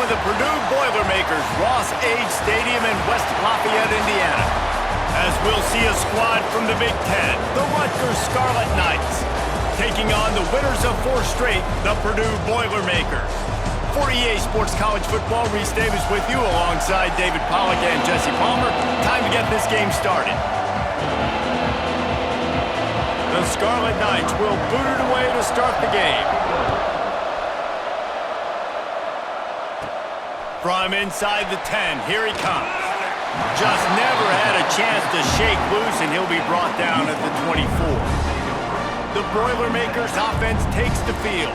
of the Purdue Boilermakers Ross-Age Stadium in West Lafayette, Indiana, as we'll see a squad from the Big Ten, the Rutgers Scarlet Knights, taking on the winners of 4 straight, the Purdue Boilermakers. For EA Sports College Football, Reese Davis with you alongside David Pollack and Jesse Palmer. Time to get this game started. The Scarlet Knights will boot it away to start the game. From inside the 10, here he comes. Just never had a chance to shake loose, and he'll be brought down at the 24. The Boilermakers offense takes the field.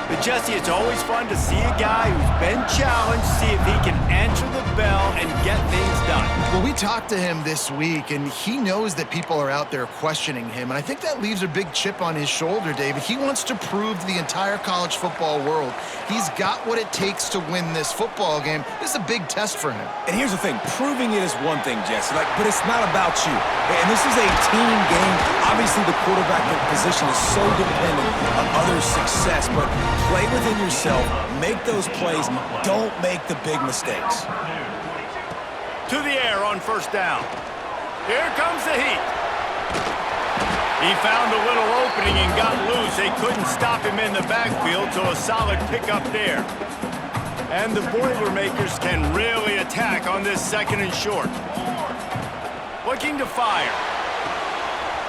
But Jesse, it's always fun to see a guy who's been challenged, see if he can answer the bell and get things done. Well, we talked to him this week, and he knows that people are out there questioning him, and I think that leaves a big chip on his shoulder, David. He wants to prove to the entire college football world he's got what it takes to win this football game. This is a big test for him. And here's the thing, proving it is one thing, Jesse, but it's not about you. And this is a team game. Obviously, the quarterback position is so dependent on others' success, but play within yourself, make those plays, don't make the big mistakes. To the air on first down. Here comes the heat. He found a little opening and got loose. They couldn't stop him in the backfield, so a solid pickup there. And the Boilermakers can really attack on this second and short. Looking to fire.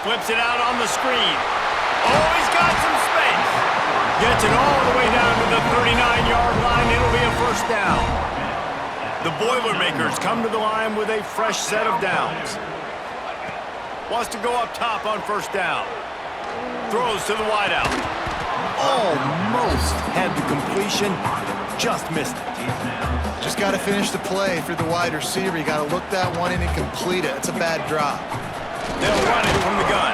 Flips it out on the screen. Oh, he's got some space. Gets it all the way down to the 39-yard line. It'll be a first down. The Boilermakers come to the line with a fresh set of downs. Wants to go up top on first down. Throws to the wideout. Almost had the completion. Just missed it. Just got to finish the play for the wide receiver. You got to look that one in and complete it. It's a bad drop. They'll run it from the gun.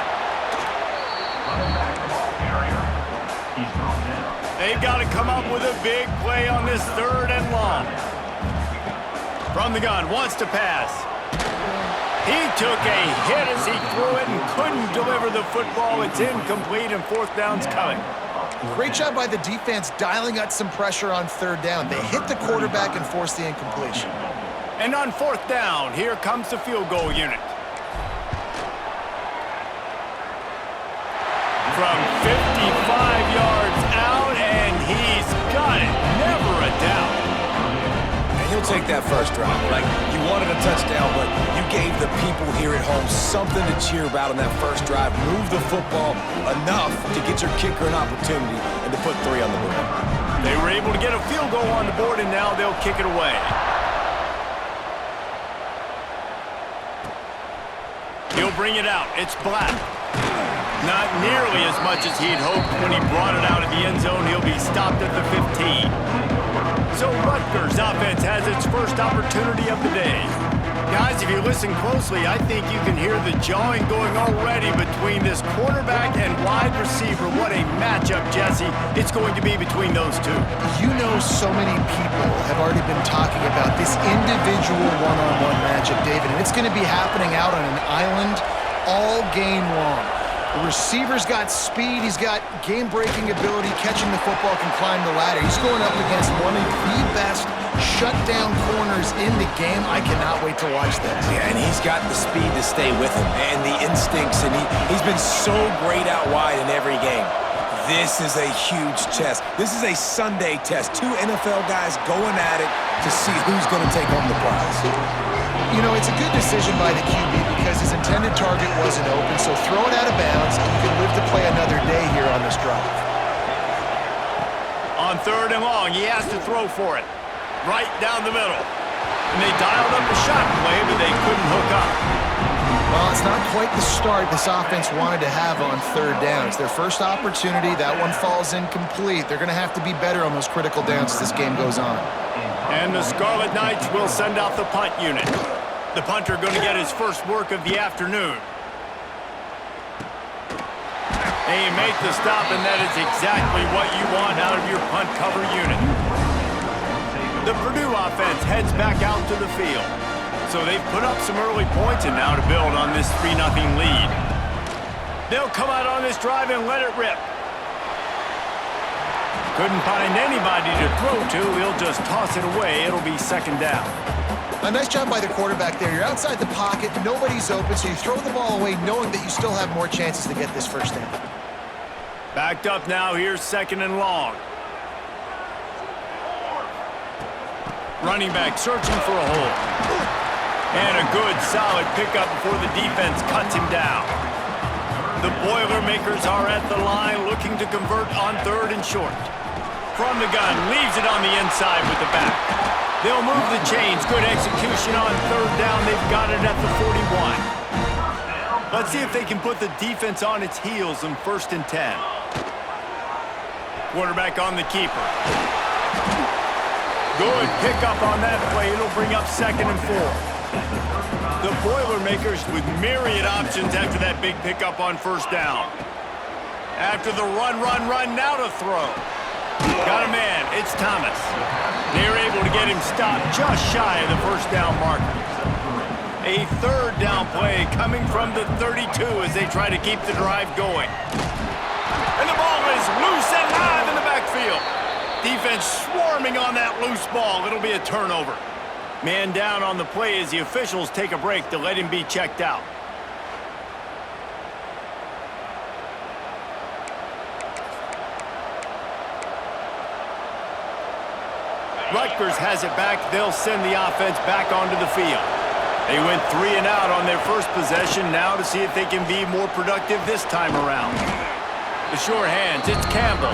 They've got to come up with a big play on this 3rd and long. From the gun, wants to pass. He took a hit as he threw it and couldn't deliver the football. It's incomplete and 4th down's coming. Great job by the defense dialing out some pressure on 3rd down. They hit the quarterback and forced the incompletion. And on 4th down, here comes the field goal unit. From 55 yards out, and he's got it. Never a doubt. And he'll take that first drive. Like, you wanted a touchdown, but you gave the people here at home something to cheer about on that first drive. Move the football enough to get your kicker an opportunity and to put 3 on the board. They were able to get a field goal on the board, and now they'll kick it away. He'll bring it out. It's Black. Not nearly as much as he'd hoped when he brought it out of the end zone. He'll be stopped at the 15. So Rutgers offense has its first opportunity of the day. Guys, if you listen closely, I think you can hear the jawing going already between this quarterback and wide receiver. What a matchup, Jesse, it's going to be between those two. You know, so many people have already been talking about this individual one-on-one matchup, David, and it's going to be happening out on an island all game long. The receiver's got speed, he's got game-breaking ability, catching the football, can climb the ladder. He's going up against one of the best shutdown corners in the game. I cannot wait to watch this. Yeah, and he's got the speed to stay with him and the instincts, and he's been so great out wide in every game. This is a huge test. This is a Sunday test. 2 NFL guys going at it to see who's going to take home the prize. You know, it's a good decision by the QB because his intended target wasn't open, so throw it out of bounds, and you can live to play another day here on this drive. On 3rd and long, he has to throw for it. Right down the middle. And they dialed up a shot play, but they couldn't hook up. Well, it's not quite the start this offense wanted to have on 3rd down. It's their first opportunity. That one falls incomplete. They're going to have to be better on those critical downs as this game goes on. And the Scarlet Knights will send out the punt unit. The punter going to get his first work of the afternoon. They make the stop, and that is exactly what you want out of your punt cover unit. The Purdue offense heads back out to the field. So they've put up some early points, and now to build on this 3-0 lead. They'll come out on this drive and let it rip. Couldn't find anybody to throw to. He'll just toss it away. It'll be second down. A nice job by the quarterback there. You're outside the pocket, nobody's open, so you throw the ball away knowing that you still have more chances to get this first down. Backed up now, here's second and long. Running back searching for a hole. And a good, solid pickup before the defense cuts him down. The Boilermakers are at the line looking to convert on third and short. From the gun, leaves it on the inside with the back. They'll move the chains. Good execution on third down. They've got it at the 41. Let's see if they can put the defense on its heels in first and 10. Quarterback on the keeper. Good pickup on that play. It'll bring up second and 4. The Boilermakers with myriad options after that big pickup on first down. After the run, now to throw. Got a man. It's Thomas. They're able to get him stopped just shy of the first down marker. A third down play coming from the 32 as they try to keep the drive going. And the ball is loose and live in the backfield. Defense swarming on that loose ball. It'll be a turnover. Man down on the play as the officials take a break to let him be checked out. Rutgers has it back. They'll send the offense back onto the field. They went 3 and out on their first possession. Now to see if they can be more productive this time around. The sure hands, it's Campbell.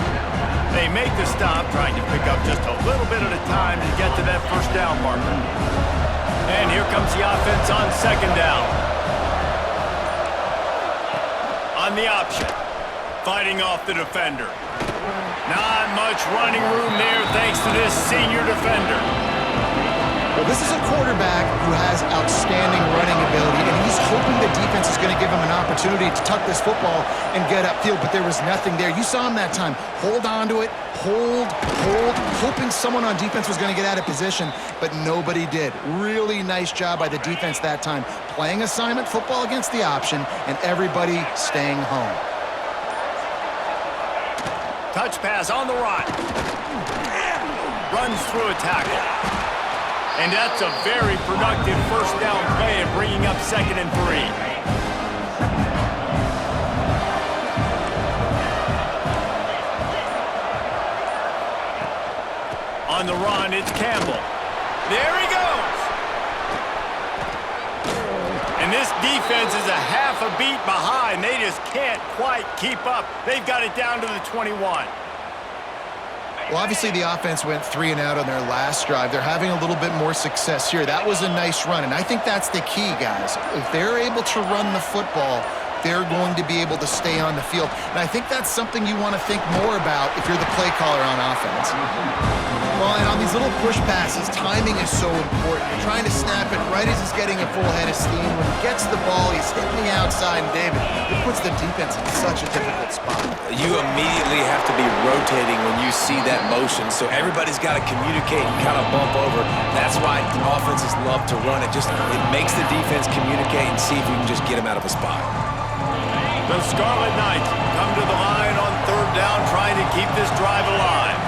They make the stop, trying to pick up just a little bit at a time to get to that first down marker. And here comes the offense on second down. On the option. Fighting off the defender. Not much running room there thanks to this senior defender. Well, this is a quarterback who has outstanding running ability, and he's hoping the defense is going to give him an opportunity to tuck this football and get upfield, but there was nothing there. You saw him that time. Hold on to it, hold, hoping someone on defense was going to get out of position, but nobody did. Really nice job by the defense that time. Playing assignment football against the option, and everybody staying home. Touch pass on the run. Runs through a tackle. And that's a very productive first down play and bringing up second and 3. On the run, it's Campbell. There he goes. And this defense is a half a beat behind. They just can't quite keep up. They've got it down to the 21. Well, obviously the offense went 3 and out on their last drive. They're having a little bit more success here. That was a nice run, and I think that's the key, guys. If they're able to run the football, they're going to be able to stay on the field. And I think that's something you want to think more about if you're the play caller on offense. Well, and on these little push passes, timing is so important. You're trying to snap it right as he's getting a full head of steam. When he gets the ball, he's hitting the outside, and David, it puts the defense in such a difficult spot. You immediately have to be rotating when you see that motion, so everybody's got to communicate and kind of bump over. That's why offenses love to run it. It makes the defense communicate and see if you can just get him out of a spot. The Scarlet Knights come to the line on third down, trying to keep this drive alive.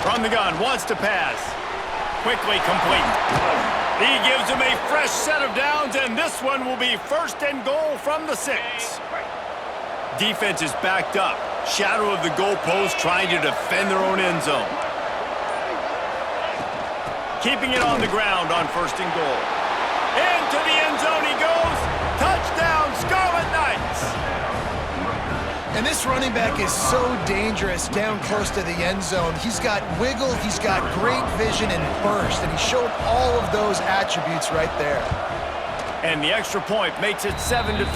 From the gun, wants to pass. Quickly complete. He gives him a fresh set of downs, and this one will be first and goal from the 6. Defense is backed up. Shadow of the goalpost, trying to defend their own end zone. Keeping it on the ground on first and goal. Into the end zone he goes. Touchdown, Scarlet Knights. And this running back is so dangerous down close to the end zone. He's got wiggle, he's got great vision and burst, and he showed all of those attributes right there. And the extra point makes it 7-3.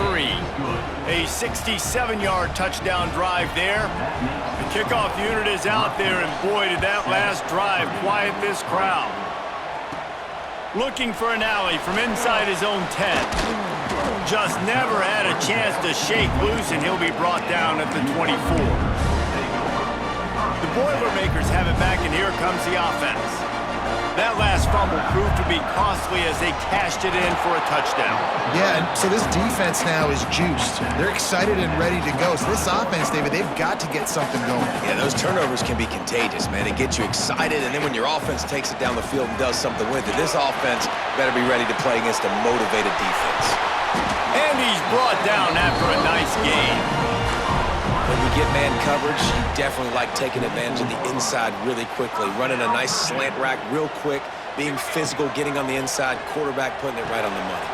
A 67-yard touchdown drive there. The kickoff unit is out there, and boy, did that last drive quiet this crowd. Looking for an alley from inside his own 10. Just never had a chance to shake loose, and he'll be brought down at the 24. The Boilermakers have it back, and here comes the offense. That last fumble proved to be costly as they cashed it in for a touchdown. Yeah, and so this defense now is juiced. They're excited and ready to go. So this offense, David, they've got to get something going. Yeah, those turnovers can be contagious, man. They get you excited, and then when your offense takes it down the field and does something with it, this offense better be ready to play against a motivated defense. And he's brought down after a nice gain. When you get man coverage, you definitely like taking advantage of the inside really quickly, running a nice slant rack real quick, being physical, getting on the inside, quarterback putting it right on the money.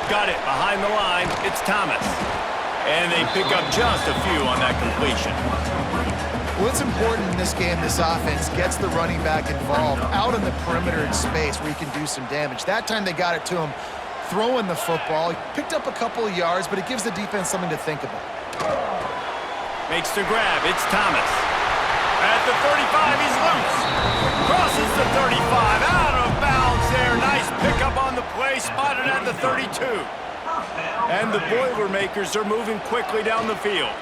Got it behind the line. It's Thomas. And they pick up just a few on that completion. Well, it's important in this game, this offense gets the running back involved out in the perimeter in space where he can do some damage. That time they got it to him throwing the football. He picked up a couple of yards, but it gives the defense something to think about. Makes the grab. It's Thomas. At the 35, he's loose. Crosses the 35. Out of bounds there. Nice pickup on the play. Spotted at the 32. And the Boilermakers are moving quickly down the field.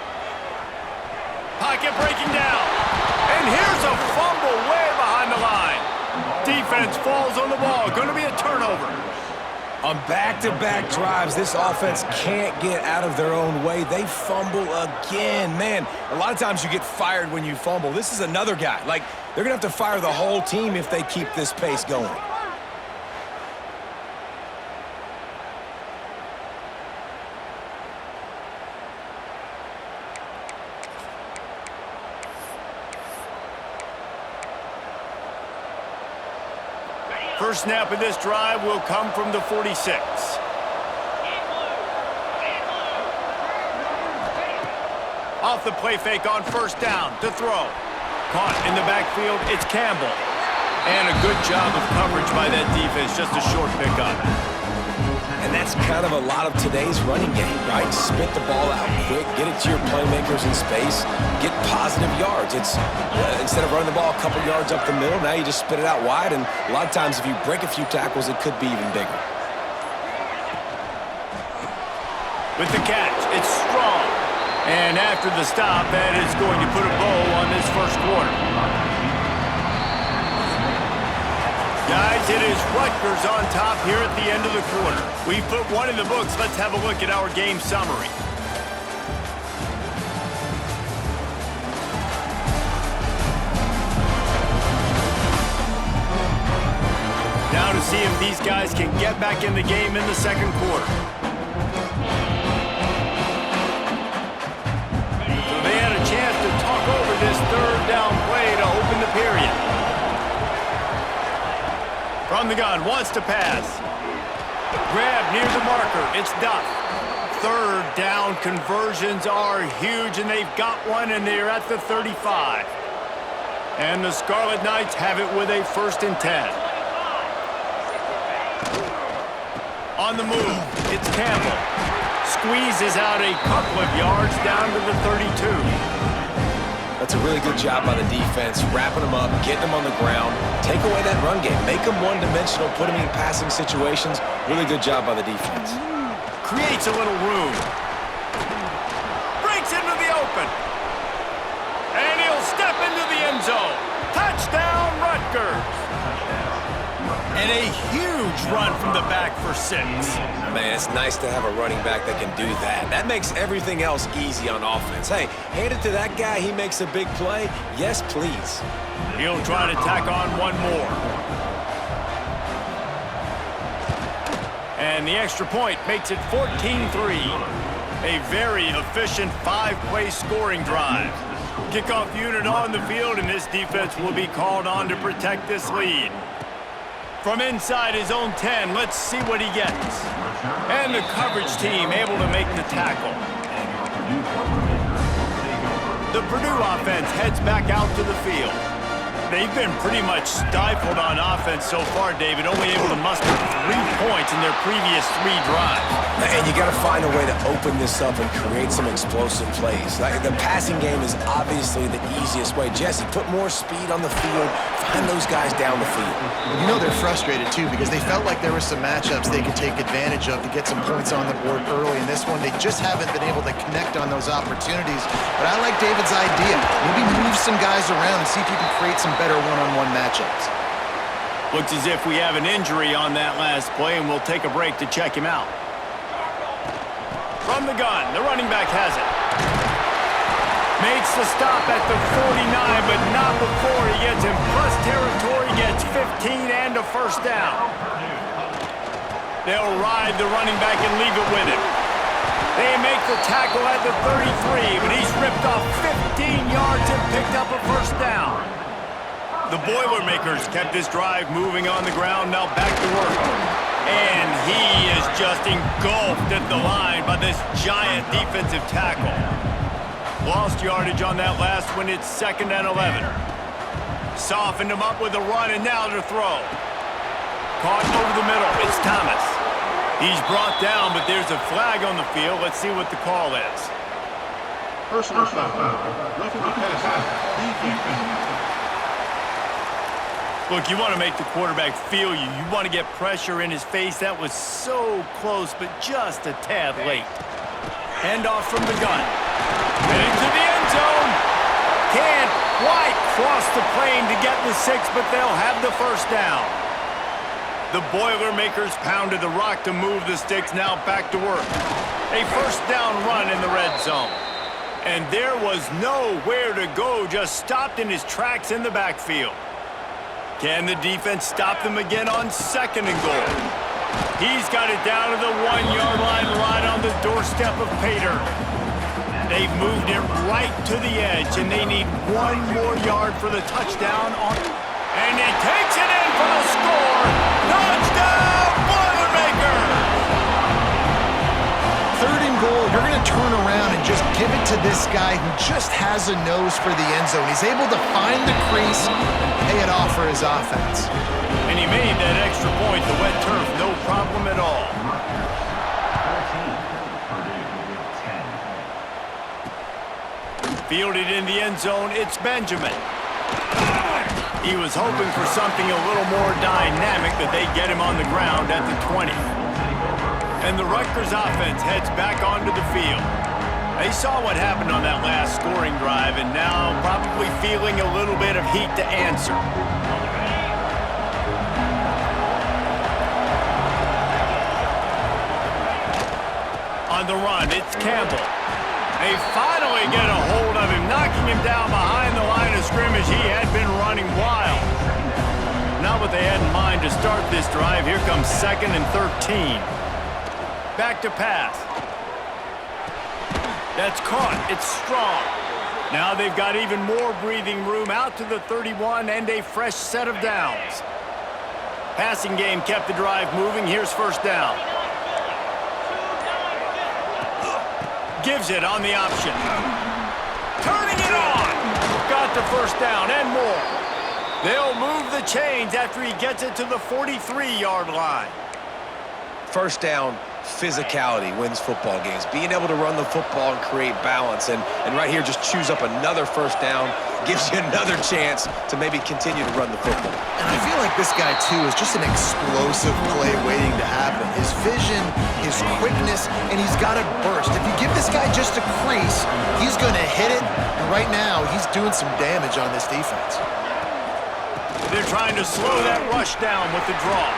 Pocket breaking down. And here's a fumble way behind the line. Defense falls on the ball. Going to be a turnover. On back-to-back drives, this offense can't get out of their own way. They fumble again. Man, a lot of times you get fired when you fumble. This is another guy. Like, they're going to have to fire the whole team if they keep this pace going. First snap of this drive will come from the 46. Off the play fake on first down to throw. Caught in the backfield, it's Campbell. And a good job of coverage by that defense, just a short pickup. And that's kind of a lot of today's running game, right? Spit the ball out quick, get it to your playmakers in space, get positive yards. It's instead of running the ball a couple yards up the middle, now you just spit it out wide, and a lot of times if you break a few tackles, it could be even bigger. With the catch, it's Strong. And after the stop, that is going to put a bow on this first quarter. Guys, it is Rutgers on top here at the end of the quarter. We've put one in the books. Let's have a look at our game summary. Now to see if these guys can get back in the game in the second quarter. So they had a chance to talk over this third down play to open the period. From the gun, wants to pass. Grab near the marker, it's Duff. Third down conversions are huge, and they've got one, and they're at the 35. And the Scarlet Knights have it with a 1st and 10. On the move, it's Campbell. Squeezes out a couple of yards down to the 32. That's a really good job by the defense, wrapping them up, getting them on the ground, take away that run game, make them one-dimensional, put them in passing situations. Really good job by the defense. Creates a little room. Breaks into the open. And he'll step into the end zone. Touchdown, Rutgers. And a huge run from the back for 6. Man, it's nice to have a running back that can do that. That makes everything else easy on offense. Hey, hand it to that guy, he makes a big play. Yes, please. He'll try to tack on one more. And the extra point makes it 14-3. A very efficient 5-play scoring drive. Kickoff unit on the field, and this defense will be called on to protect this lead. From inside his own 10, let's see what he gets. And the coverage team able to make the tackle. The Purdue offense heads back out to the field. They've been pretty much stifled on offense so far, David, only able to muster 3 points in their previous 3 drives. And you got to find a way to open this up and create some explosive plays. Like, the passing game is obviously the easiest way. Jesse, put more speed on the field. Find those guys down the field. You know they're frustrated, too, because they felt like there were some matchups they could take advantage of to get some points on the board early. In this one, they just haven't been able to connect on those opportunities. But I like David's idea. Maybe move some guys around and see if you can create some better one-on-one matchups. Looks as if we have an injury on that last play, and we'll take a break to check him out. From the gun, the running back has it. Makes the stop at the 49, but not before he gets in plus territory, gets 15 and a first down. They'll ride the running back and leave it with him. They make the tackle at the 33, but he's ripped off 15 yards and picked up a first down. The Boilermakers kept this drive moving on the ground, now back to work. And he is just engulfed at the line by this giant defensive tackle. Lost yardage on that last one. It's 2nd and 11. Softened him up with a run, and now to throw. Caught over the middle. It's Thomas. He's brought down, but there's a flag on the field. Let's see what the call is. Personal foul. Roughing the passer. Defense. Look, you want to make the quarterback feel you. You want to get pressure in his face. That was so close, but just a tad late. Handoff from the gun. Heading to the end zone. Can't quite cross the plane to get the 6, but they'll have the first down. The Boilermakers pounded the rock to move the sticks, now back to work. A first down run in the red zone. And there was nowhere to go, just stopped in his tracks in the backfield. Can the defense stop them again on 2nd and goal? He's got it down to the 1-yard line, right on the doorstep of Pater. They've moved it right to the edge, and they need 1 more yard for the touchdown. And he takes it in for the score. Touchdown, Boilermakers! 3rd and goal, you're going to turn around and just give it to this guy who just has a nose for the end zone. He's able to find the crease and pay it off for his offense. And he made that extra point, the wet turf, no problem at all. Fielded in the end zone, it's Benjamin. He was hoping for something a little more dynamic, but they get him on the ground at the 20. And the Rutgers offense heads back onto the field. They saw what happened on that last scoring drive, and now probably feeling a little bit of heat to answer. On the run, it's Campbell. They finally get a hold of him, knocking him down behind the line of scrimmage. He had been running wild. Not what they had in mind to start this drive. Here comes 2nd and 13. Back to pass. That's caught. It's Strong. Now they've got even more breathing room out to the 31 and a fresh set of downs. Passing game kept the drive moving. Here's first down. Gives it on the option. Turning it on. Got the first down and more. They'll move the chains after he gets it to the 43-yard line. First down, physicality wins football games. Being able to run the football and create balance. And right here, just choose up another first down, gives you another chance to maybe continue to run the football. And I feel like this guy, too, is just an explosive play waiting to happen. His vision, his quickness, and he's got a burst. If you give this guy just a crease, he's going to hit it. And right now, he's doing some damage on this defense. They're trying to slow that rush down with the draw.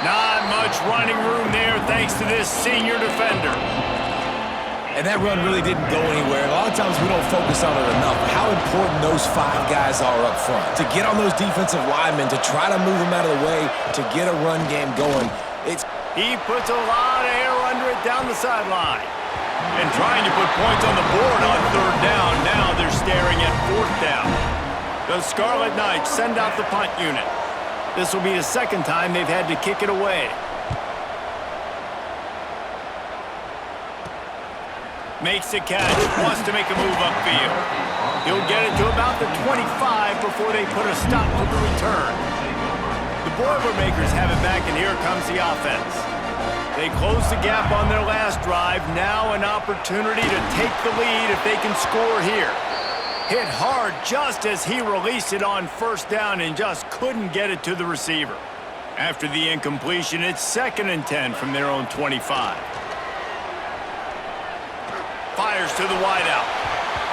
Not much running room there thanks to this senior defender. And that run really didn't go anywhere. A lot of times we don't focus on it enough. How important those 5 guys are up front. To get on those defensive linemen, to try to move them out of the way, to get a run game going. He puts a lot of air under it down the sideline. And trying to put points on the board on 3rd down. Now they're staring at 4th down. The Scarlet Knights send out the punt unit. This will be the 2nd time they've had to kick it away. Makes the catch, wants to make a move upfield. He'll get it to about the 25 before they put a stop to the return. The Boilermakers have it back, and here comes the offense. They close the gap on their last drive. Now an opportunity to take the lead if they can score here. Hit hard just as he released it on 1st down and just couldn't get it to the receiver. After the incompletion, it's 2nd and 10 from their own 25. Fires to the wideout.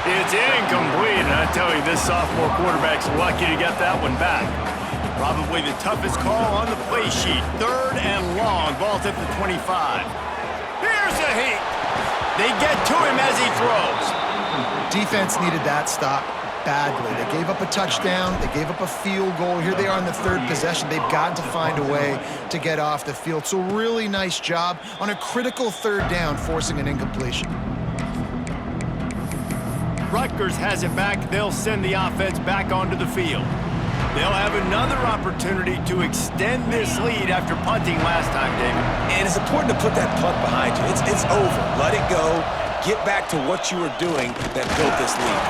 It's incomplete, and I tell you, this sophomore quarterback's lucky to get that one back. Probably the toughest call on the play sheet. 3rd and long. Ball's at the 25. Here's a heat. They get to him as he throws. Defense needed that stop badly. They gave up a touchdown. They gave up a field goal. Here they are in the 3rd possession. They've got to find a way to get off the field. So really nice job on a critical 3rd down, forcing an incompletion. Rutgers has it back. They'll send the offense back onto the field. They'll have another opportunity to extend this lead after punting last time, David. And it's important to put that punt behind you. It's over. Let it go. Get back to what you were doing that built this lead.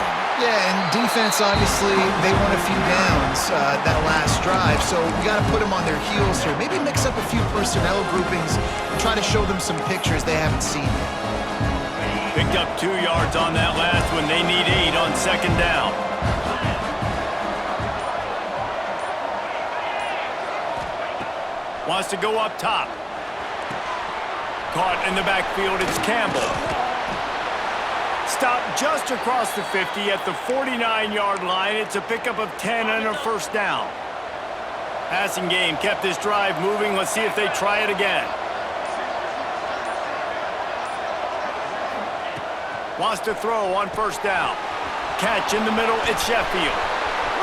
Yeah, and defense, obviously, they won a few downs that last drive, so we got to put them on their heels here. Maybe mix up a few personnel groupings and try to show them some pictures they haven't seen yet. Picked up 2 yards on that last one. They need 8 on 2nd down. Wants to go up top. Caught in the backfield, it's Campbell. Stopped just across the 50 at the 49-yard line. It's a pickup of 10 and a 1st down. Passing game kept this drive moving. Let's see if they try it again. Wants to throw on 1st down. Catch in the middle, it's Sheffield.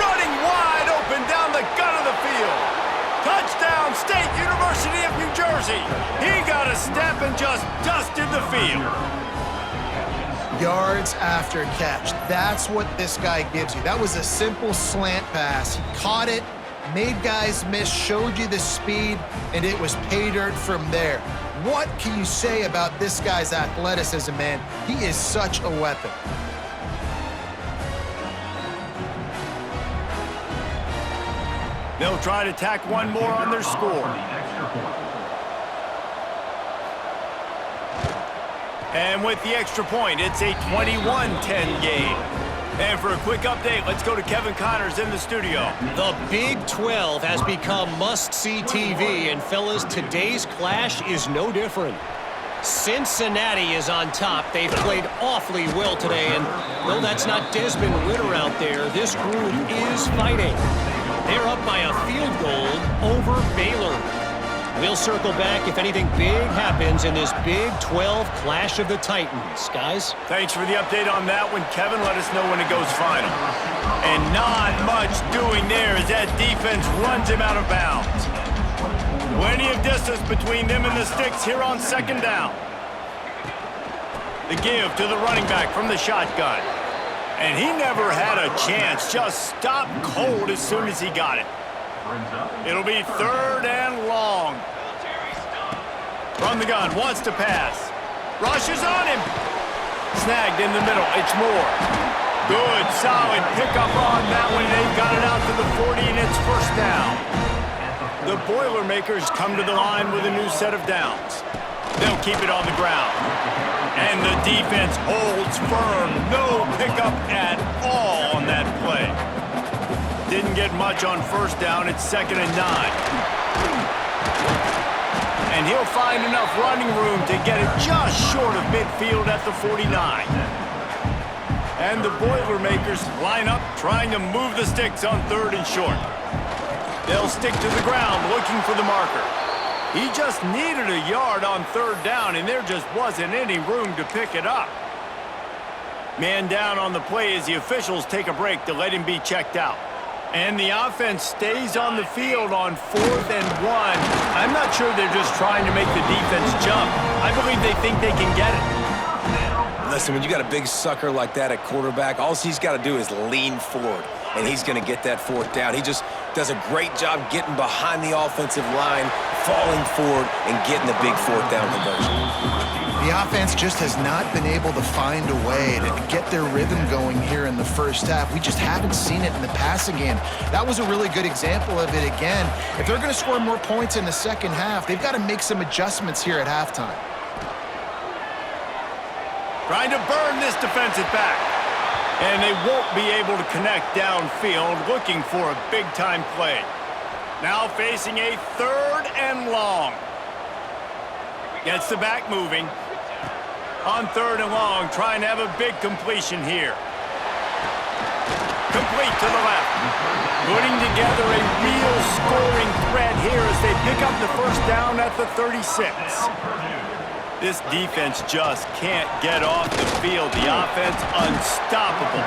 Running wide open down the gut of the field. Touchdown, State University of New Jersey. He got a step and just dusted the field. Yards after catch. That's what this guy gives you. That was a simple slant pass. He caught it, made guys miss, showed you the speed, and it was pay dirt from there. What can you say about this guy's athleticism, man? He is such a weapon. They'll try to tack one more on their score. And with the extra point, it's a 21-10 game. And for a quick update, let's go to Kevin Connors in the studio. The Big 12 has become must-see TV, and fellas, today's clash is no different. Cincinnati is on top. They've played awfully well today, and though that's not Desmond Ridder out there, this group is fighting. They're up by a field goal over Baylor. We'll circle back if anything big happens in this Big 12 Clash of the Titans. Guys? Thanks for the update on that one, Kevin. Let us know when it goes final. And not much doing there as that defense runs him out of bounds. Plenty of distance between them and the sticks here on 2nd down. The give to the running back from the shotgun. And he never had a chance. Just stopped cold as soon as he got it. It'll be 3rd and long. From the gun, wants to pass. Rushes on him. Snagged in the middle, it's Moore. Good, solid pickup on that one. They've got it out to the 40, and it's 1st down. The Boilermakers come to the line with a new set of downs. They'll keep it on the ground. And the defense holds firm. No pickup at all on that play. Didn't get much on 1st down. It's 2nd and 9. And he'll find enough running room to get it just short of midfield at the 49. And the Boilermakers line up, trying to move the sticks on 3rd and short. They'll stick to the ground, looking for the marker. He just needed a yard on 3rd down, and there just wasn't any room to pick it up. Man down on the play as the officials take a break to let him be checked out. And the offense stays on the field on 4th and 1. I'm not sure they're just trying to make the defense jump. I believe they think they can get it. Listen, when you got a big sucker like that at quarterback, all he's got to do is lean forward, and he's going to get that 4th down. He just does a great job getting behind the offensive line, falling forward, and getting the big 4th down conversion. The offense just has not been able to find a way to get their rhythm going here in the 1st half. We just haven't seen it in the passing game. That was a really good example of it again. If they're going to score more points in the 2nd half, they've got to make some adjustments here at halftime. Trying to burn this defensive back. And they won't be able to connect downfield, looking for a big-time play. Now facing a 3rd and long. Gets the back moving. On 3rd and long, trying to have a big completion here. Complete to the left. Putting together a real scoring threat here as they pick up the first down at the 36. This defense just can't get off the field. The offense unstoppable.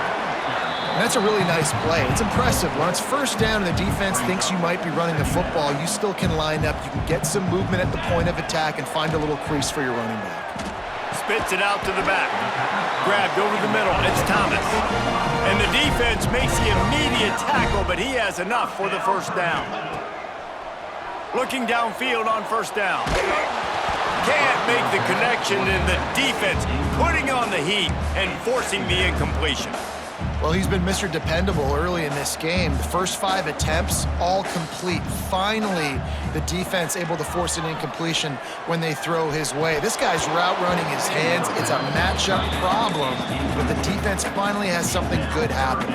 And that's a really nice play. It's impressive. When it's first down and the defense thinks you might be running the football, you still can line up. You can get some movement at the point of attack and find a little crease for your running back. Spits it out to the back. Grabbed over the middle. It's Thomas. And the defense makes the immediate tackle, but he has enough for the first down. Looking downfield on first down. Can't make the connection, and the defense putting on the heat and forcing the incompletion. Well, he's been Mr. Dependable early in this game. The first 5 attempts, all complete. Finally, the defense able to force an incompletion when they throw his way. This guy's route running his hands. It's a matchup problem, but the defense finally has something good happen.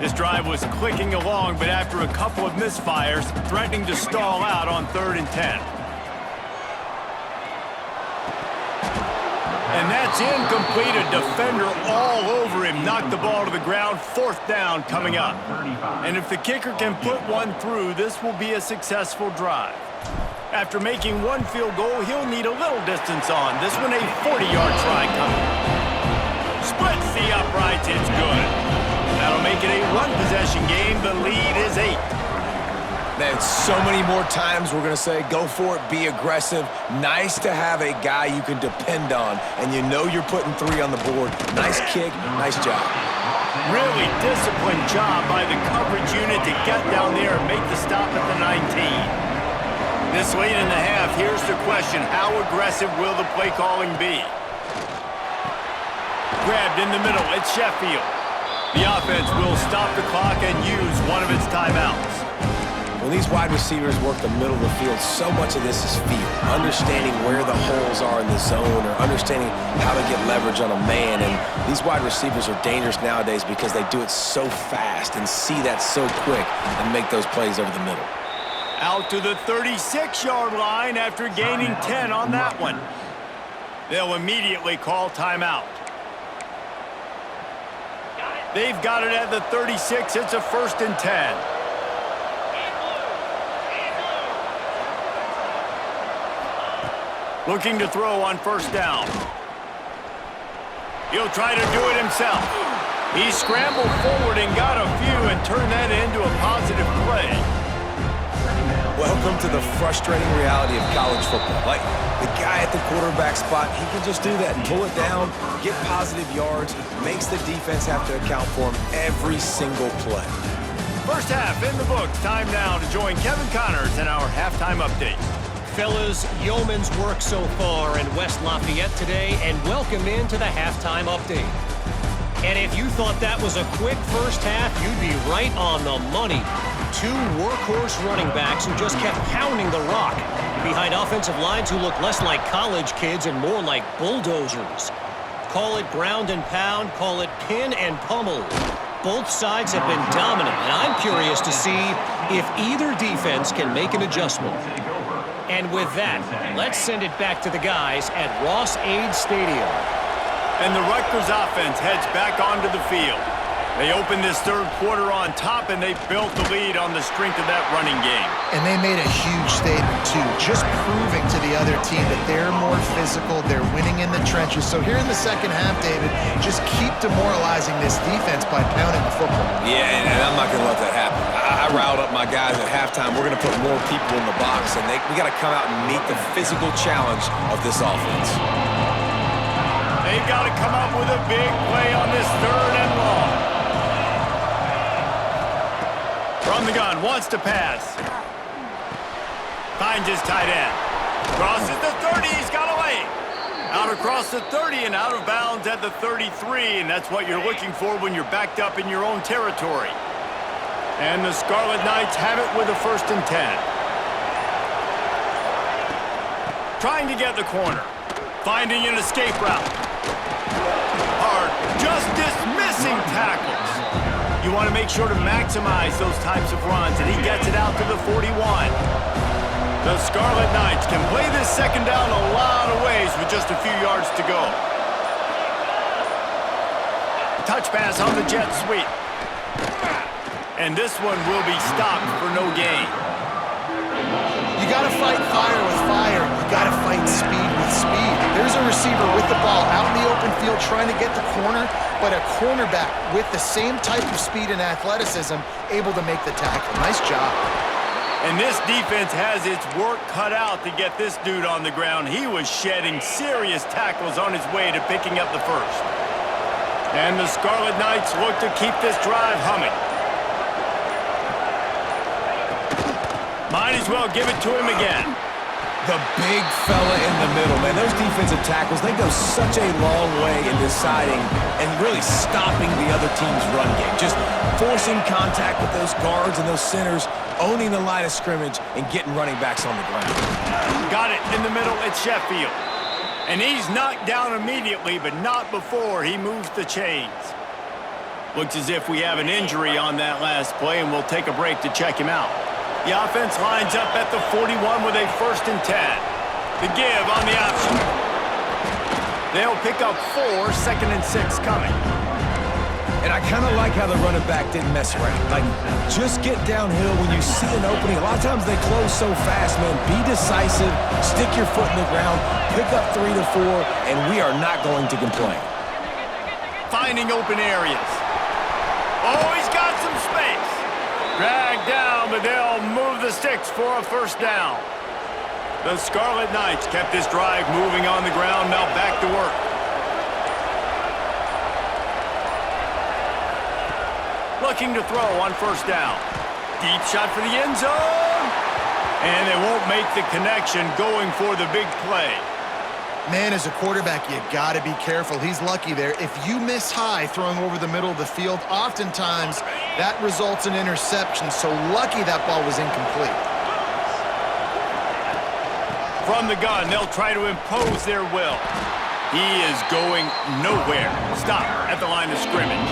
This drive was clicking along, but after a couple of misfires, threatening to stall out on 3rd and 10. And that's incomplete. A defender all over him. Knocked the ball to the ground. 4th down coming up. And if the kicker can put one through, this will be a successful drive. After making one field goal, he'll need a little distance on. This one a 40-yard try coming. Splits the uprights. It's good. That'll make it a one-possession game. The lead is 8. Man, so many more times we're going to say, go for it, be aggressive. Nice to have a guy you can depend on, and you know you're putting 3 on the board. Nice kick, nice job. Really disciplined job by the coverage unit to get down there and make the stop at the 19. This late in the half, here's the question. How aggressive will the play calling be? Grabbed in the middle, it's Sheffield. The offense will stop the clock and use one of its timeouts. When these wide receivers work the middle of the field, so much of this is feel. Understanding where the holes are in the zone or understanding how to get leverage on a man. And these wide receivers are dangerous nowadays because they do it so fast and see that so quick and make those plays over the middle. Out to the 36-yard line after gaining 10 on that one. They'll immediately call timeout. They've got it at the 36. It's a 1st and 10. Looking to throw on first down. He'll try to do it himself. He scrambled forward and got a few and turned that into a positive play. Welcome to the frustrating reality of college football. Like, the guy at the quarterback spot, he can just do that and pull it down, get positive yards, makes the defense have to account for him every single play. First half in the books. Time now to join Kevin Connors in our halftime update. Fellas, yeoman's work so far in West Lafayette today, and welcome into the halftime update. And if you thought that was a quick first half, you'd be right on the money. 2 workhorse running backs who just kept pounding the rock behind offensive lines who look less like college kids and more like bulldozers. Call it ground and pound, call it pin and pummel. Both sides have been dominant, and I'm curious to see if either defense can make an adjustment. And with that, let's send it back to the guys at Ross-Ade Stadium. And the Rutgers offense heads back onto the field. They opened this 3rd quarter on top, and they built the lead on the strength of that running game. And they made a huge statement, too, just proving to the other team that they're more physical, they're winning in the trenches. So here in the second half, David, just keep demoralizing this defense by pounding the football. Yeah, and I'm not going to let that happen. I riled up my guys at halftime. We're going to put more people in the box, and we got to come out and meet the physical challenge of this offense. They've got to come up with a big play on this 3rd and long. From the gun, wants to pass. Finds his tight end. Crosses the 30, he's got away. Out across the 30 and out of bounds at the 33, and that's what you're looking for when you're backed up in your own territory. And the Scarlet Knights have it with a 1st and 10. Trying to get the corner. Finding an escape route. Hard, just dismissing tackles. You want to make sure to maximize those types of runs, and he gets it out to the 41. The Scarlet Knights can play this second down a lot of ways with just a few yards to go. Touch pass on the jet sweep. And this one will be stopped for no gain. fight fire with fire, you got to fight speed with speed. There's a receiver with the ball out in the open field trying to get the corner, but a cornerback with the same type of speed and athleticism able to make the tackle. Nice job. And this defense has its work cut out to get this dude on the ground. He was shedding serious tackles on his way to picking up the first. And the Scarlet Knights look to keep this drive humming. Might as well give it to him again. The big fella in the middle, man. Those defensive tackles, they go such a long way in deciding and really stopping the other team's run game. Just forcing contact with those guards and those centers, owning the line of scrimmage, and getting running backs on the ground. Got it in the middle at Sheffield. And he's knocked down immediately, but not before he moves the chains. Looks as if we have an injury on that last play, and we'll take a break to check him out. The offense lines up at the 41 with a 1st and 10. The give on the option. They'll pick up 4, 2nd and 6 coming. And I kind of like how the running back didn't mess around. Like, just get downhill when you see an opening. A lot of times they close so fast, man. Be decisive, stick your foot in the ground, pick up 3 to 4, and we are not going to complain. Finding open areas. Oh, he's got some space. Dragged down, but they'll move the sticks for a 1st down. The Scarlet Knights kept this drive moving on the ground, now back to work. Looking to throw on 1st down. Deep shot for the end zone. And they won't make the connection going for the big play. Man, as a quarterback, you got to be careful. He's lucky there. If you miss high throwing over the middle of the field, oftentimes that results in interception. So lucky that ball was incomplete. From the gun, they'll try to impose their will. He is going nowhere. Stop at the line of scrimmage.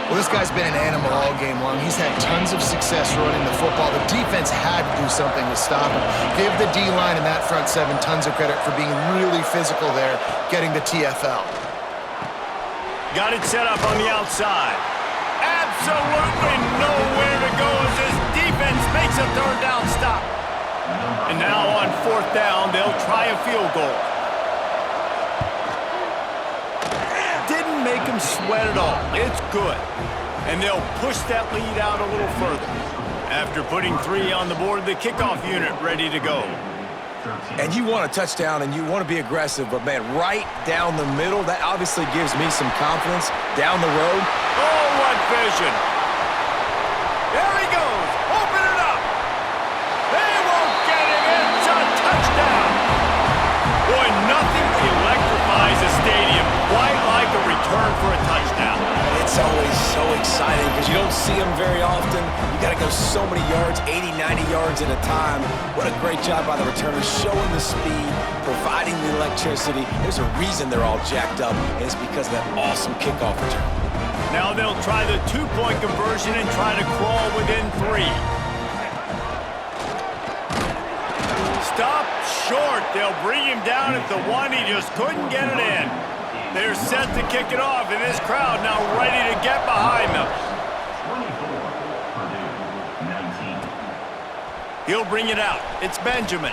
Well, this guy's been an animal all game long. He's had tons of success running the football. The defense had to do something to stop him. Give the D-line and that front 7 tons of credit for being really physical there, getting the TFL. Got it set up on the outside. Absolutely nowhere to go as this defense makes a 3rd down stop. And now on 4th down, they'll try a field goal. Didn't make him sweat at all. It's good. And they'll push that lead out a little further. After putting 3 on the board, the kickoff unit ready to go. And you want a touchdown and you want to be aggressive, but man, right down the middle, that obviously gives me some confidence down the road. Oh, what vision. There he goes. Open it up. They won't get him. It's a touchdown. Boy, nothing electrifies a stadium quite like a return for a touchdown. It's always so exciting because you don't see them very often. You got to go so many yards, 80, 90 yards at a time. What a great job by the returners, showing the speed, providing the electricity. There's a reason they're all jacked up, and it's because of that awesome kickoff return. Now they'll try the 2-point conversion and try to crawl within 3. Stop short. They'll bring him down at the 1. He just couldn't get it in. They're set to kick it off, and this crowd now ready to get behind them. He'll bring it out. It's Benjamin.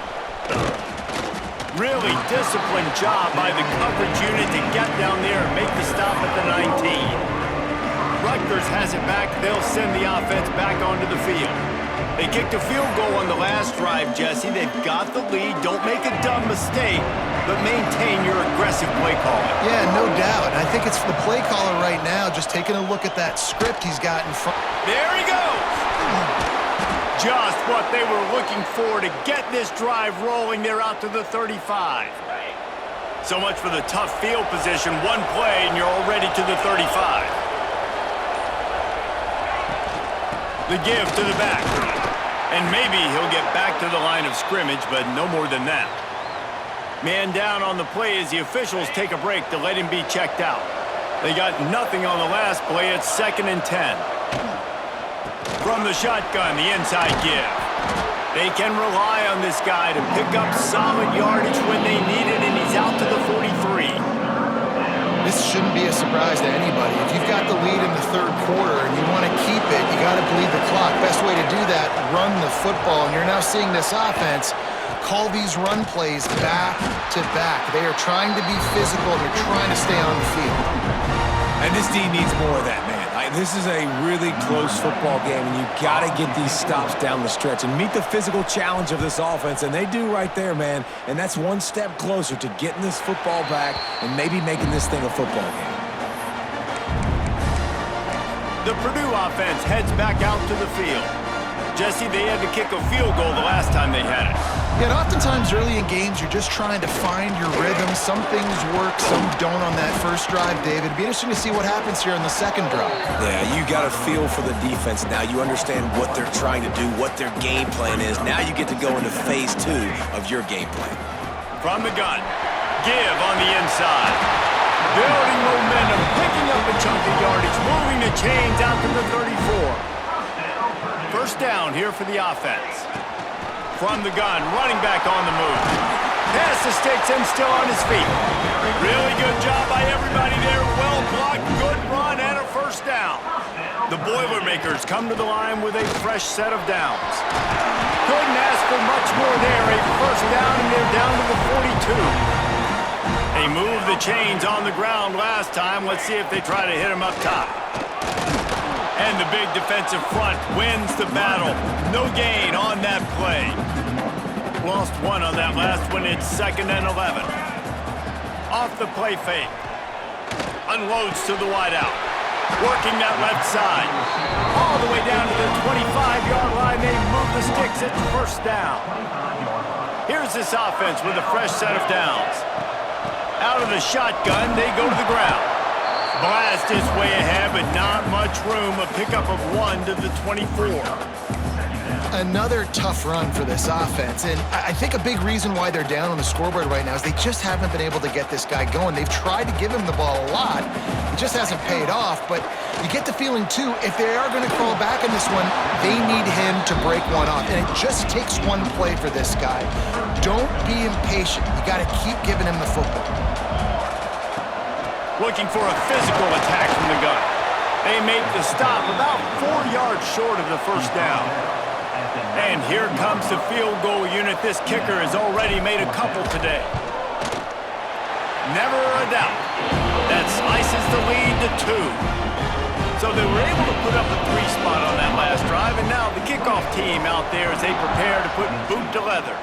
Really disciplined job by the coverage unit to get down there and make the stop at the 19. Rutgers has it back. They'll send the offense back onto the field. They kicked a field goal on the last drive, Jesse. They've got the lead. Don't make a dumb mistake, but maintain your aggressive play calling. Yeah, no doubt. I think it's the play caller right now just taking a look at that script he's got in front. There he goes. Just what they were looking for to get this drive rolling. They're out to the 35. So much for the tough field position. One play, and you're already to the 35. The give to the back. And maybe he'll get back to the line of scrimmage, but no more than that. Man down on the play as the officials take a break to let him be checked out. They got nothing on the last play. It's 2nd and 10. From the shotgun, the inside give. They can rely on this guy to pick up solid yardage when they need it, and he's out to the 43. this shouldn't be a surprise to anybody. If you've got the lead in the third quarter and you want to keep it, you got to bleed the clock. Best way to do that, run the football. And you're now seeing this offense call these run plays back to back. They are trying to be physical, and they're trying to stay on the field. And this D needs more of that, man. This is a really close football game, and you got to get these stops down the stretch and meet the physical challenge of this offense, and they do right there, man. And that's one step closer to getting this football back and maybe making this thing a football game. The Purdue offense heads back out to the field. Jesse, they had to kick a field goal the last time they had it. Yeah, and oftentimes early in games, you're just trying to find your rhythm. Some things work, some don't on that first drive, David. It'd be interesting to see what happens here on the second drive. Yeah, you got a feel for the defense now. You understand what they're trying to do, what their game plan is. Now you get to go into phase 2 of your game plan. From the gun, give on the inside. Building momentum, picking up a chunk of yardage, moving the chains out to the 34. First down here for the offense. From the gun, running back on the move. Pass the sticks and still on his feet. Really good job by everybody there. Well blocked, good run, and a first down. The Boilermakers come to the line with a fresh set of downs. Couldn't ask for much more there. A first down, and they're down to the 42. They moved the chains on the ground last time. Let's see if they try to hit him up top. And the big defensive front wins the battle. No gain on that play. Lost one on that last one. It's 2nd and 11. Off the play fake. Unloads to the wideout. Working that left side. All the way down to the 25-yard line. They move the sticks. It's first down. Here's this offense with a fresh set of downs. Out of the shotgun, they go to the ground. Blast his way ahead, but not much room. A pickup of 1 to the 24. Another tough run for this offense, and I think a big reason why they're down on the scoreboard right now is they just haven't been able to get this guy going. They've tried to give him the ball a lot. It just hasn't paid off, but you get the feeling, too, if they are going to crawl back in this one, they need him to break one off, and it just takes one play for this guy. Don't be impatient. You got to keep giving him the football. Looking for a physical attack from the gun. They make the stop about 4 yards short of the first down. And here comes the field goal unit. This kicker has already made a couple today. Never a doubt. That slices the lead to 2. So they were able to put up a 3 spot on that last drive, and now the kickoff team out there as they prepare to put boot to leather.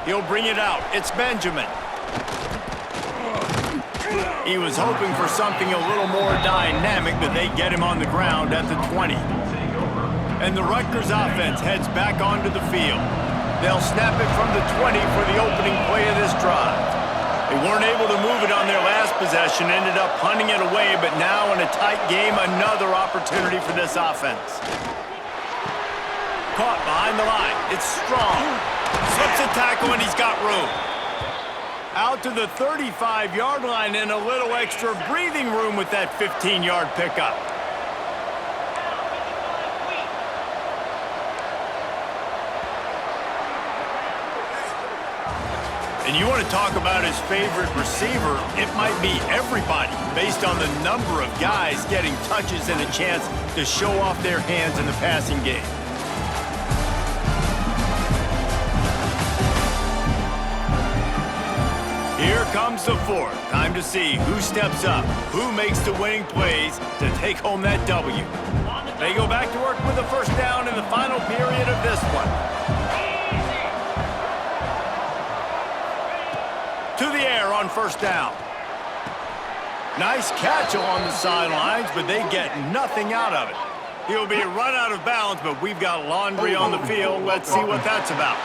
He'll bring it out. It's Benjamin. He was hoping for something a little more dynamic, but they get him on the ground at the 20. And the Rutgers offense heads back onto the field. They'll snap it from the 20 for the opening play of this drive. They weren't able to move it on their last possession, ended up punting it away, but now in a tight game, another opportunity for this offense. Caught behind the line. It's Strong. Slips a tackle, and he's got room. Out to the 35-yard line and a little extra breathing room with that 15-yard pickup. And you want to talk about his favorite receiver, it might be everybody based on the number of guys getting touches and a chance to show off their hands in the passing game. Here comes the fourth. Time to see who steps up, who makes the winning plays to take home that W. They go back to work with a first down in the final period of this one. To the air on first down. Nice catch along the sidelines, but they get nothing out of it. He'll be run out of bounds, but we've got laundry on the field. Let's see what that's about.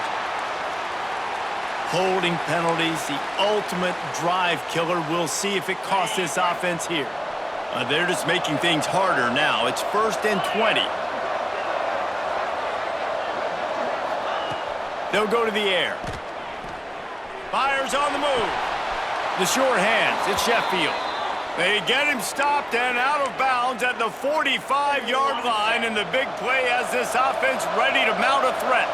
Holding penalties, the ultimate drive killer. We'll see if it costs this offense here. They're just making things harder now. It's 1st and 20. They'll go to the air. Fires on the move. The short hands, it's Sheffield. They get him stopped and out of bounds at the 45-yard line, and the big play has this offense ready to mount a threat.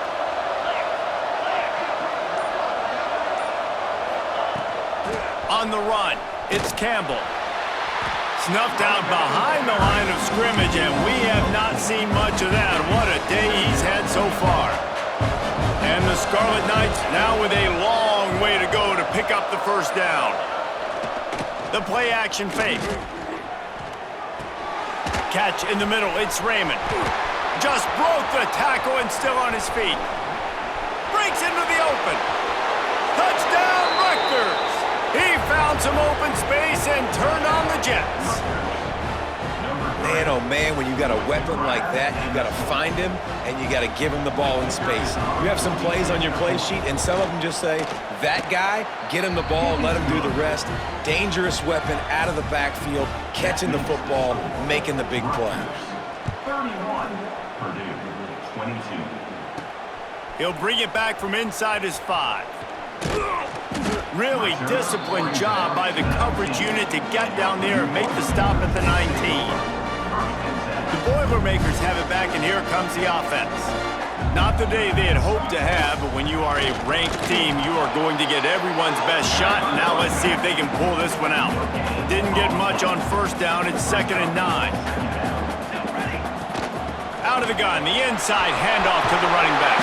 On the run, it's Campbell. Snuffed out behind the line of scrimmage, and we have not seen much of that. What a day he's had so far. And the Scarlet Knights now with a long way to go to pick up the first down. The play action fake. Catch in the middle, it's Raymond. Just broke the tackle and still on his feet. Breaks into the open. Touchdown, Rutgers! He found some open space and turned on the Jets. Man, oh man, when you got a weapon like that, you got to find him and you got to give him the ball in space. You have some plays on your play sheet, and some of them just say, that guy, get him the ball, let him do the rest. Dangerous weapon out of the backfield, catching the football, making the big play. 31, Purdue, 22. He'll bring it back from inside his 5. Really disciplined job by the coverage unit to get down there and make the stop at the 19. The Boilermakers have it back, and here comes the offense. Not the day they had hoped to have, but when you are a ranked team, you are going to get everyone's best shot. And now let's see if they can pull this one out. Didn't get much on first down. It's 2nd and 9. Out of the gun, the inside handoff to the running back.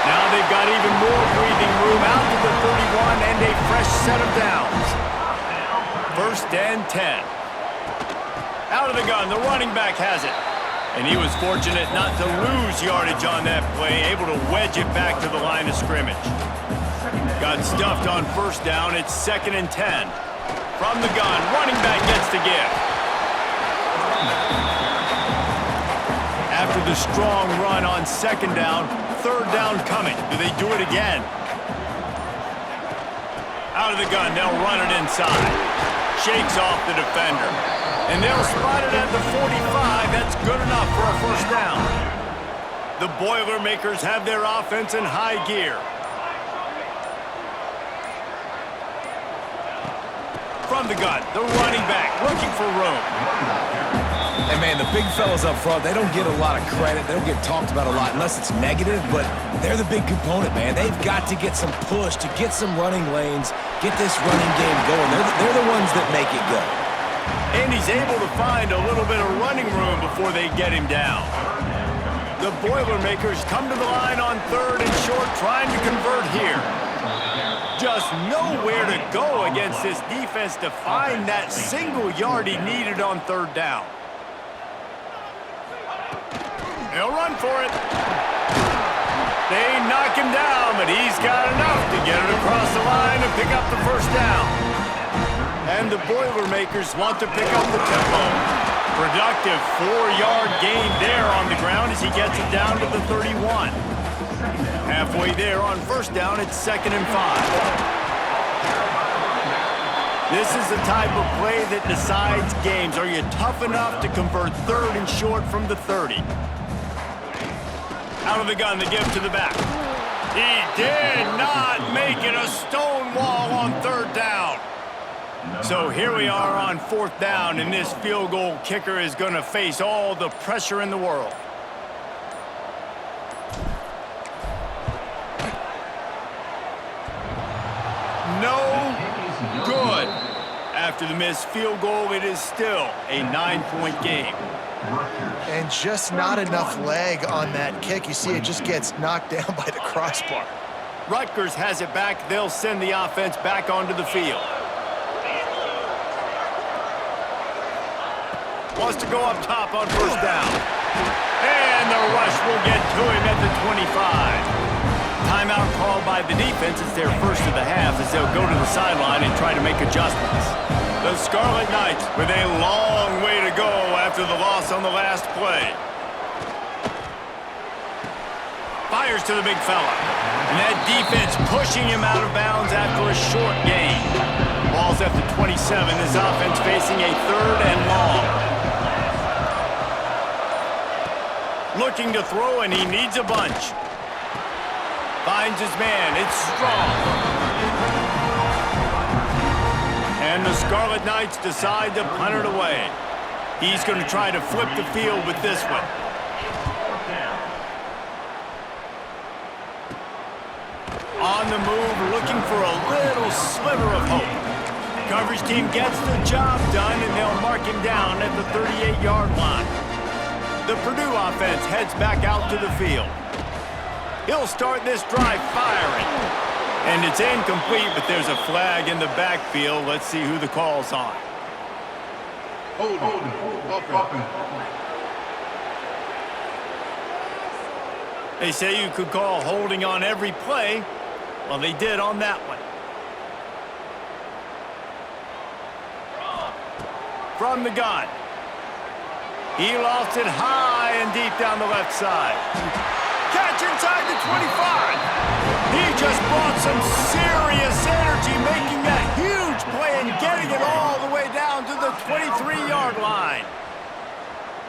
Now they've got even more breathing room out to the 31 and a fresh set of downs. 1st and 10. Out of the gun, the running back has it. And he was fortunate not to lose yardage on that play, able to wedge it back to the line of scrimmage. Got stuffed on first down, it's 2nd and 10. From the gun, running back gets the give. After the strong run on 2nd down, 3rd down coming. Do they do it again? Out of the gun, they'll run it inside. Shakes off the defender. And they'll spot it at the 45. That's good enough for a first down. The Boilermakers have their offense in high gear. From the gun, the running back looking for room. And man, the big fellas up front, they don't get a lot of credit. They don't get talked about a lot unless it's negative, but they're the big component, man. They've got to get some push, to get some running lanes, get this running game going. They're the ones that make it go. And he's able to find a little bit of running room before they get him down. The Boilermakers come to the line on 3rd and short, trying to convert here. Just nowhere to go against this defense to find that single yard he needed on 3rd down. They'll run for it. They knock him down, but he's got enough to get it across the line and pick up the first down. And the Boilermakers want to pick up the tempo. Productive 4-yard gain there on the ground as he gets it down to the 31. Halfway there on first down, it's 2nd and 5. This is the type of play that decides games. Are you tough enough to convert 3rd and short from the 30? Out of the gun, the give to the back. He did not make it a stone wall on 3rd down. So here we are on 4th down, and this field goal kicker is going to face all the pressure in the world. No good. After the missed field goal, it is still a 9-point game. And just not enough leg on that kick. You see it just gets knocked down by the crossbar. Rutgers has it back. They'll send the offense back onto the field. Wants to go up top on first down. And the rush will get to him at the 25. Timeout called by the defense. It's their first of the half as they'll go to the sideline and try to make adjustments. The Scarlet Knights with a long way to go after the loss on the last play. Fires to the big fella. And that defense pushing him out of bounds after a short gain. Ball's at the 27. This offense facing a 3rd and long. Looking to throw, and he needs a bunch. Finds his man. It's Strong. And the Scarlet Knights decide to punt it away. He's going to try to flip the field with this one. On the move, looking for a little sliver of hope. Coverage team gets the job done, and they'll mark him down at the 38-yard line. The Purdue offense heads back out to the field. He'll start this drive firing. And it's incomplete, but there's a flag in the backfield. Let's see who the call's on. They say you could call holding on every play. Well, they did on that one. From the gun. He lost it high and deep down the left side. Catch inside the 25. He just brought some serious energy, making that huge play and getting it all the way down to the 23-yard line.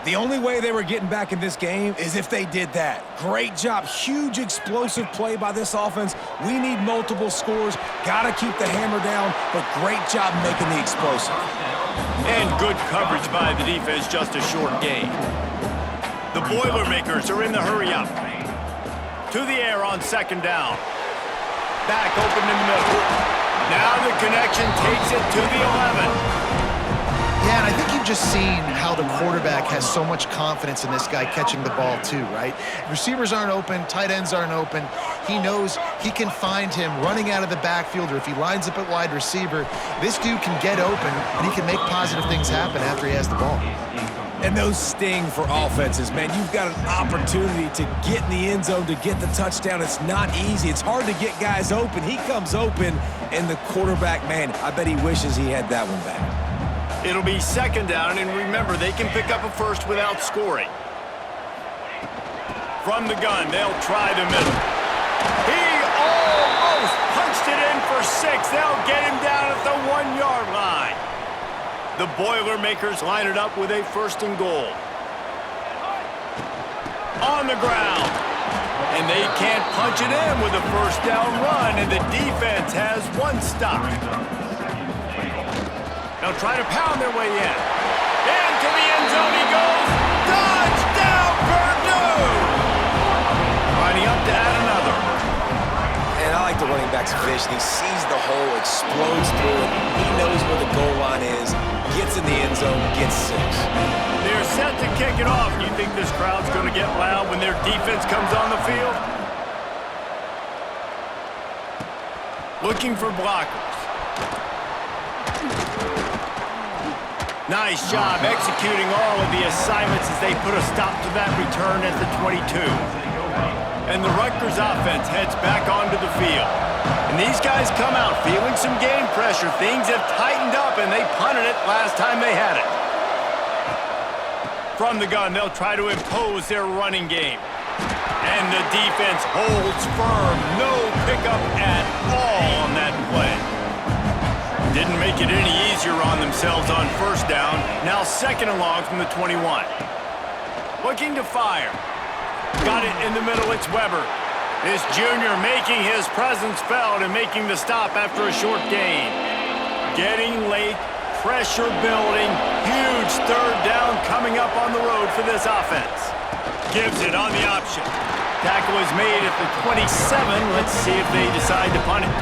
The only way they were getting back in this game is if they did that. Great job. Huge explosive play by this offense. We need multiple scores. Got to keep the hammer down, but great job making the explosive. And good coverage by the defense, just a short gain. The Boilermakers are in the hurry-up. To the air on second down. Back open in the middle. Now the connection takes it to the 11. Yeah, and I think you've just seen how the quarterback has so much confidence in this guy catching the ball too, right? Receivers aren't open, tight ends aren't open. He knows he can find him running out of the backfield, or if he lines up at wide receiver, this dude can get open and he can make positive things happen after he has the ball. And those sting for offenses, man. You've got an opportunity to get in the end zone, to get the touchdown. It's not easy. It's hard to get guys open. He comes open, and the quarterback, man, I bet he wishes he had that one back. It'll be second down, and remember, they can pick up a first without scoring. From the gun, they'll try the middle. He almost punched it in for 6. They'll get him down at the 1-yard line. The Boilermakers line it up with a first and goal. On the ground. And they can't punch it in with a first down run, and the defense has one stop. They'll try to pound their way in. Into the end zone he goes. Touchdown, Purdue! Lining up to add another. And I like the running back's vision. He sees the hole, explodes through it. He knows where the goal line is, gets in the end zone, gets 6. They're set to kick it off. Do you think this crowd's going to get loud when their defense comes on the field? Looking for blockers. Nice job executing all of the assignments as they put a stop to that return at the 22. And the Rutgers offense heads back onto the field. And these guys come out feeling some game pressure. Things have tightened up, and they punted it last time they had it. From the gun, they'll try to impose their running game. And the defense holds firm. No pickup at all on that play. Didn't make it any easier on themselves on first down. Now second and long from the 21. Looking to fire. Got it in the middle, it's Weber. This junior making his presence felt and making the stop after a short gain. Getting late, pressure building, huge third down coming up on the road for this offense. Gives it on the option. Tackle is made at the 27. Let's see if they decide to punt it.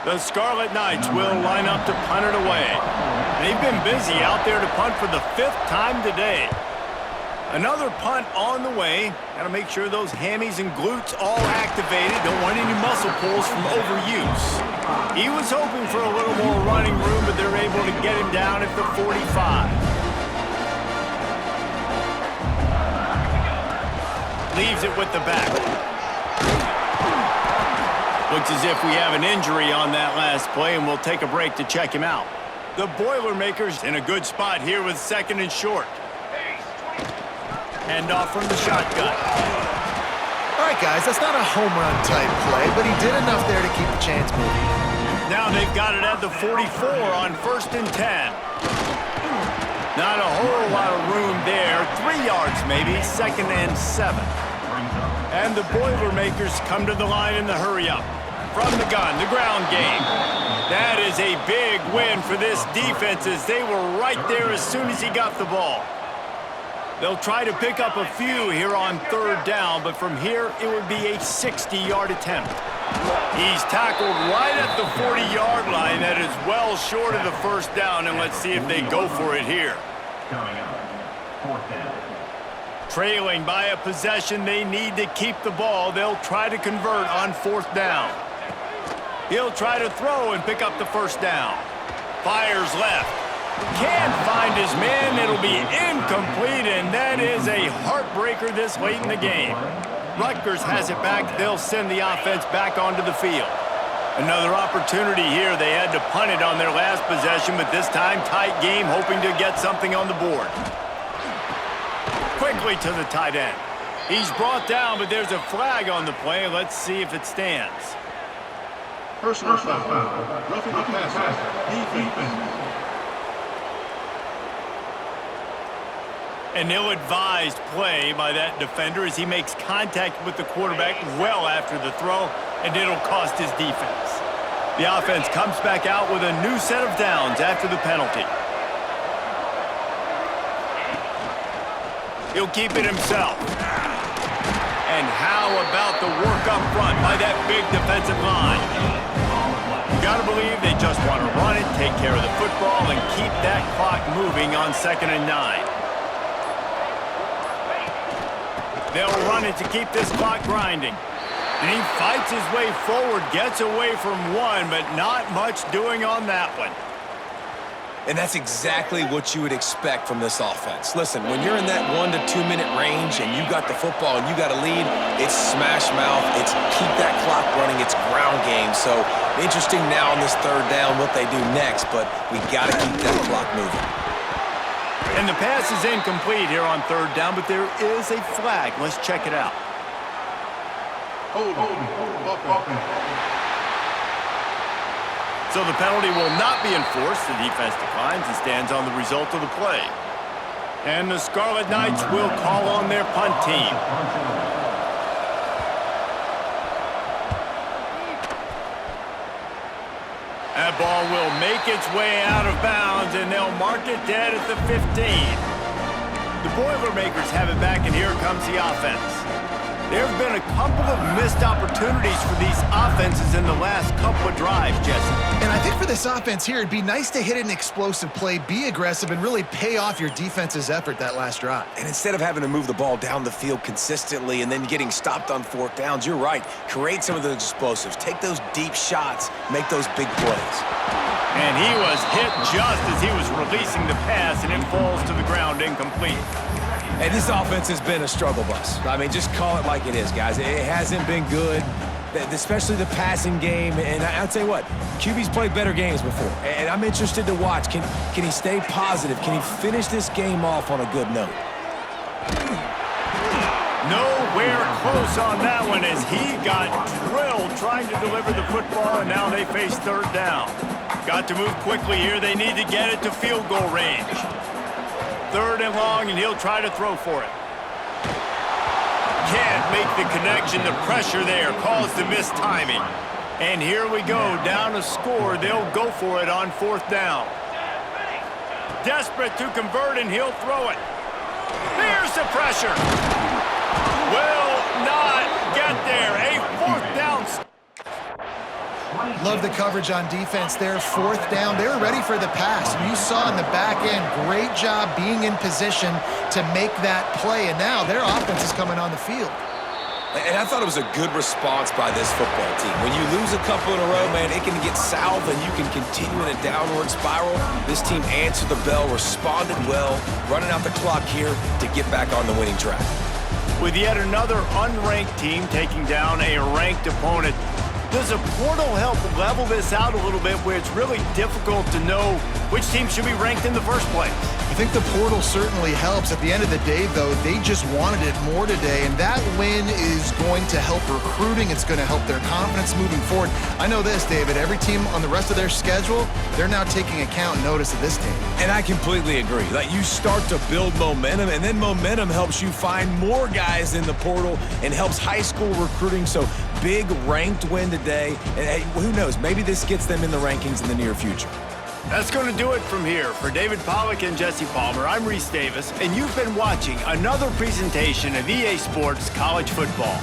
The Scarlet Knights will line up to punt it away. They've been busy out there to punt for the 5th time today. Another punt on the way. Got to make sure those hammies and glutes all activated. Don't want any muscle pulls from overuse. He was hoping for a little more running room, but they're able to get him down at the 45. Leaves it with the back. Looks as if we have an injury on that last play, and we'll take a break to check him out. The Boilermakers in a good spot here with second and short. Hand off from the shotgun. All right, guys, that's not a home run type play, but he did enough there to keep the chains moving. Now they've got it at the 44 on 1st and 10. Not a whole lot of room there. 3 yards maybe, 2nd and 7. And the Boilermakers come to the line in the hurry-up. From the gun, the ground game. That is a big win for this defense as they were right there as soon as he got the ball. They'll try to pick up a few here on third down, but from here, it would be a 60-yard attempt. He's tackled right at the 40-yard line. That is well short of the first down, and let's see if they go for it here. Coming up, fourth down. Trailing by a possession, they need to keep the ball. They'll try to convert on fourth down. He'll try to throw and pick up the first down. Fires left. Can't find his man. It'll be incomplete, and that is a heartbreaker this late in the game. Rutgers has it back. They'll send the offense back onto the field. Another opportunity here. They had to punt it on their last possession, but this time tight game, hoping to get something on the board. Quickly to the tight end. He's brought down, but there's a flag on the play. Let's see if it stands. Personal foul. Roughing the passer. Defense. An ill-advised play by that defender as he makes contact with the quarterback well after the throw, and it'll cost his defense. The offense comes back out with a new set of downs after the penalty. He'll keep it himself. And how about the work up front by that big defensive line? You gotta believe they just want to run it, take care of the football, and keep that clock moving on 2nd and 9. They'll run it to keep this clock grinding. And he fights his way forward, gets away from one, but not much doing on that one. And that's exactly what you would expect from this offense. Listen, when you're in that 1 to 2 minute range and you got the football and you got a lead, it's smash mouth, it's keep that clock running, it's ground game. So interesting now on this third down what they do next, but we got to keep that clock moving. And the pass is incomplete here on third down, but there is a flag. Let's check it out. Hold. So the penalty will not be enforced. The defense declines and stands on the result of the play. And the Scarlet Knights will call on their punt team. That ball will make its way out of bounds, and they'll mark it dead at the 15. The Boilermakers have it back, and here comes the offense. There have been a couple of missed opportunities for these offenses in the last couple of drives, Jesse. And I think for this offense here, it'd be nice to hit an explosive play, be aggressive, and really pay off your defense's effort that last drive. And instead of having to move the ball down the field consistently and then getting stopped on fourth downs, you're right. Create some of those explosives. Take those deep shots. Make those big plays. And he was hit just as he was releasing the pass, and it falls to the ground incomplete. And this offense has been a struggle bus. I mean, just call it like it is, guys. It hasn't been good, especially the passing game. And I'll tell you what, QB's played better games before. And I'm interested to watch. Can he stay positive? Can he finish this game off on a good note? Nowhere close on that one as he got drilled trying to deliver the football, and now they face third down. Got to move quickly here. They need to get it to field goal range. 3rd and long, and he'll try to throw for it. Can't make the connection. The pressure there caused the missed timing. And here we go, down a score. They'll go for it on 4th down. Desperate to convert, and he'll throw it. There's the pressure. Will not get there. A 4th down. Love the coverage on defense there. 4th down. They were ready for the pass. You saw in the back end, great job being in position to make that play. And now their offense is coming on the field. And I thought it was a good response by this football team. When you lose a couple in a row, man, it can get south and you can continue in a downward spiral. This team answered the bell, responded well, running out the clock here to get back on the winning track. With yet another unranked team taking down a ranked opponent, does a portal help level this out a little bit where it's really difficult to know which team should be ranked in the first place? I think the portal certainly helps. At the end of the day, though, they just wanted it more today, and that win is going to help recruiting. It's going to help their confidence moving forward. I know this, David, every team on the rest of their schedule, they're now taking account and notice of this team. And I completely agree. Like, you start to build momentum, and then momentum helps you find more guys in the portal and helps high school recruiting. So big ranked win today, and hey, who knows, maybe this gets them in the rankings in the near future. That's going to do it from here. For David Pollack and Jesse Palmer, I'm Reese Davis, and you've been watching another presentation of EA Sports College Football.